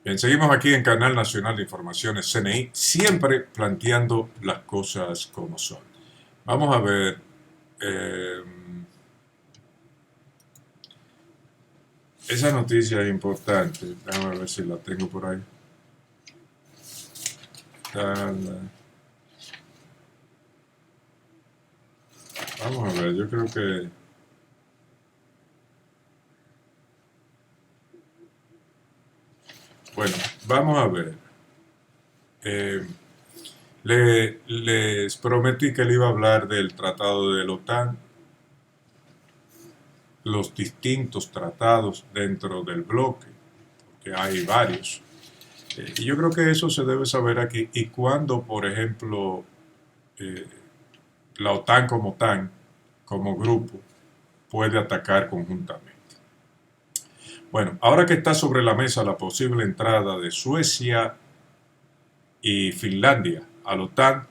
Bien, seguimos aquí en Canal Nacional de Informaciones CNI, siempre planteando las cosas como son. Vamos a ver, eh, esa noticia es importante, déjame ver si la tengo por ahí. Vamos a ver, yo creo que, bueno, vamos a ver. Eh, les prometí que le iba a hablar del tratado de la OTAN, los distintos tratados dentro del bloque, que hay varios. Y yo creo que eso se debe saber aquí. Y cuando, por ejemplo, eh, la OTAN como TAN, como grupo, puede atacar conjuntamente. Bueno, ahora que está sobre la mesa la posible entrada de Suecia y Finlandia a la OTAN,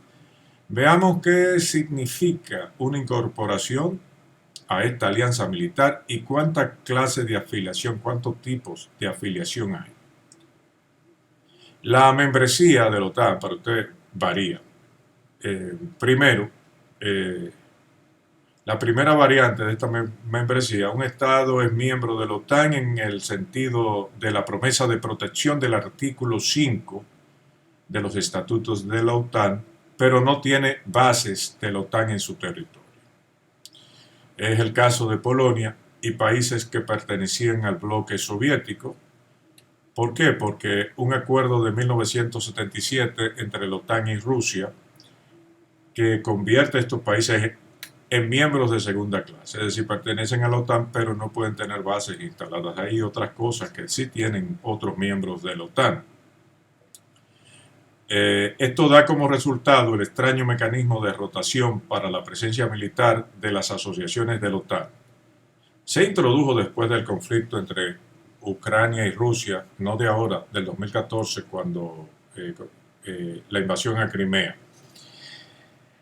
veamos qué significa una incorporación a esta alianza militar y cuánta clase de afiliación, cuántos tipos de afiliación hay. La membresía de la OTAN, para usted, varía. Primero, eh, la primera variante de esta membresía, un Estado es miembro de la OTAN en el sentido de la promesa de protección del artículo 5 de los estatutos de la OTAN, pero no tiene bases de la OTAN en su territorio. Es el caso de Polonia y países que pertenecían al bloque soviético. ¿Por qué? Porque un acuerdo de 1977 entre la OTAN y Rusia que convierte a estos países en miembros de segunda clase, es decir, pertenecen a la OTAN pero no pueden tener bases instaladas ahí, otras cosas que sí tienen otros miembros de la OTAN. Esto da como resultado el extraño mecanismo de rotación para la presencia militar de las asociaciones de la OTAN. Se introdujo después del conflicto entre Ucrania y Rusia, no de ahora, del 2014, cuando la invasión a Crimea.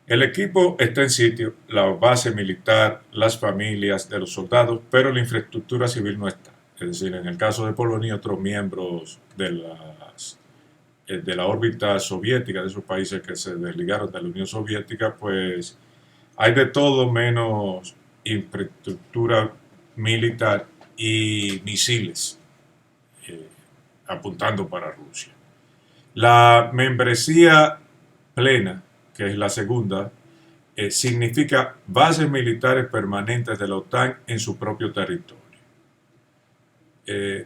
El equipo está en sitio, la base militar, las familias de los soldados, pero la infraestructura civil no está. Es decir, en el caso de Polonia, otros miembros de la órbita soviética, de esos países que se desligaron de la Unión Soviética, pues hay de todo menos infraestructura militar y misiles eh, apuntando para Rusia. La membresía plena, que es la segunda, significa bases militares permanentes de la OTAN en su propio territorio.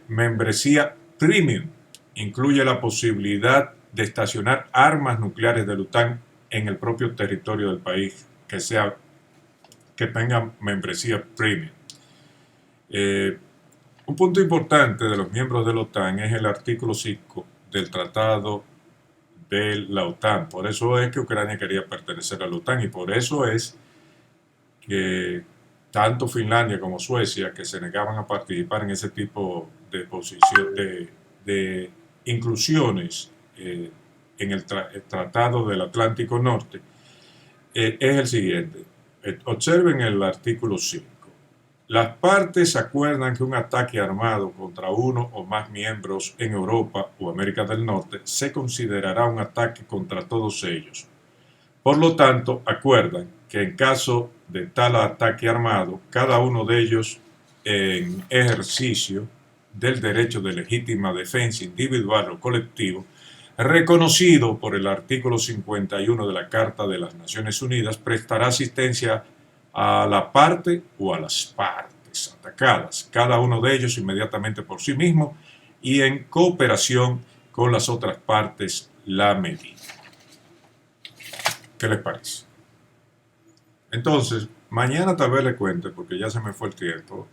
Membresía premium incluye la posibilidad de estacionar armas nucleares de la OTAN en el propio territorio del país que tenga membresía premium. Eh, un punto importante de los miembros de la OTAN es el artículo 5 del Tratado de la OTAN. Por eso es que Ucrania quería pertenecer a la OTAN y por eso es que tanto Finlandia como Suecia, que se negaban a participar en ese tipo de posición, de inclusiones en el Tratado del Atlántico Norte, es el siguiente. Observen el artículo 5. Las partes acuerdan que un ataque armado contra uno o más miembros en Europa o América del Norte se considerará un ataque contra todos ellos. Por lo tanto, acuerdan que en caso de tal ataque armado, cada uno de ellos, en ejercicio del derecho de legítima defensa individual o colectivo, reconocido por el artículo 51 de la Carta de las Naciones Unidas, prestará asistencia a la parte o a las partes atacadas, cada uno de ellos inmediatamente por sí mismo y en cooperación con las otras partes la medida. ¿Qué les parece? Entonces, mañana tal vez le cuente, porque ya se me fue el tiempo.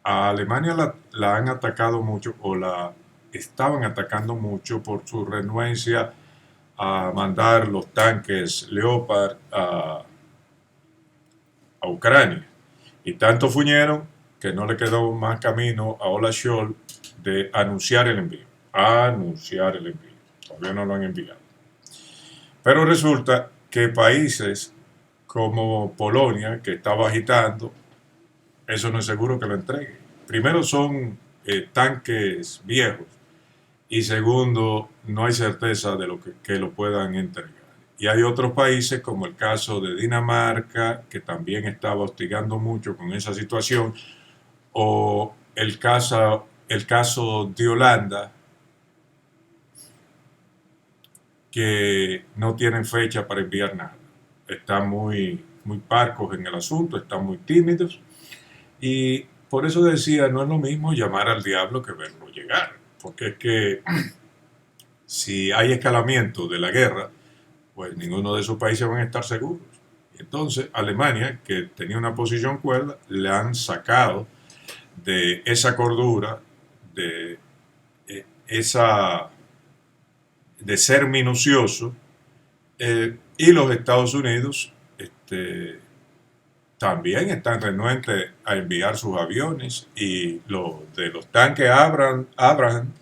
A Alemania la han atacado mucho o la estaban atacando mucho por su renuencia a mandar los tanques Leopard a Ucrania. Y tanto fuñeron que no le quedó más camino a Olaf Scholz de anunciar el envío. Anunciar el envío. Todavía no lo han enviado. Pero resulta que países como Polonia, que estaba agitando, eso no es seguro que lo entregue. Primero son tanques viejos y segundo, no hay certeza de que lo puedan entregar. Y hay otros países, como el caso de Dinamarca, que también estaba hostigando mucho con esa situación, o el caso de Holanda, que no tienen fecha para enviar nada. Están muy parcos en el asunto, están muy tímidos, y por eso decía, no es lo mismo llamar al diablo que verlo llegar, porque es que si hay escalamiento de la guerra, pues ninguno de esos países van a estar seguros. Entonces, Alemania, que tenía una posición cuerda, le han sacado de esa cordura, de esa de ser minucioso, y los Estados Unidos también están renuentes a enviar sus aviones, y de los tanques Abraham,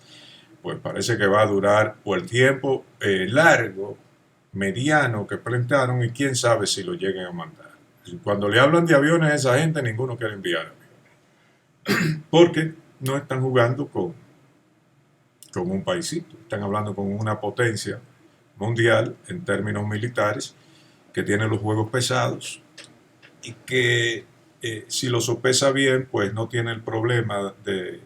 pues parece que va a durar o el tiempo largo, mediano que plantearon, y quién sabe si lo lleguen a mandar. Cuando le hablan de aviones a esa gente, ninguno quiere enviar aviones, porque no están jugando con un paísito, están hablando con una potencia mundial en términos militares, que tiene los juegos pesados, y que si lo sopesa bien, pues no tiene el problema de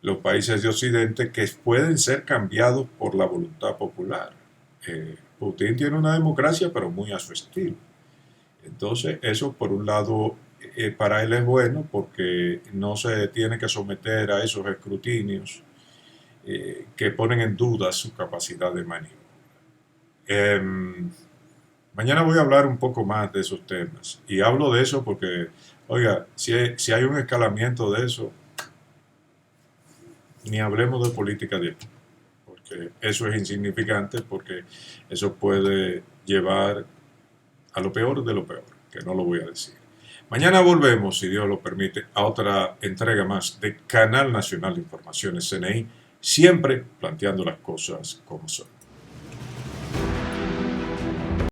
los países de Occidente, que pueden ser cambiados por la voluntad popular. Putin tiene una democracia, pero muy a su estilo. Entonces, eso por un lado para él es bueno, porque no se tiene que someter a esos escrutinios que ponen en duda su capacidad de maniobra. Eh, Mañana voy a hablar un poco más de esos temas. Y hablo de eso porque, oiga, si hay un escalamiento de eso, ni hablemos de política de aquí, porque eso es insignificante, porque eso puede llevar a lo peor de lo peor, que no lo voy a decir. Mañana volvemos, si Dios lo permite, a otra entrega más de Canal Nacional de Informaciones CNI, siempre planteando las cosas como son.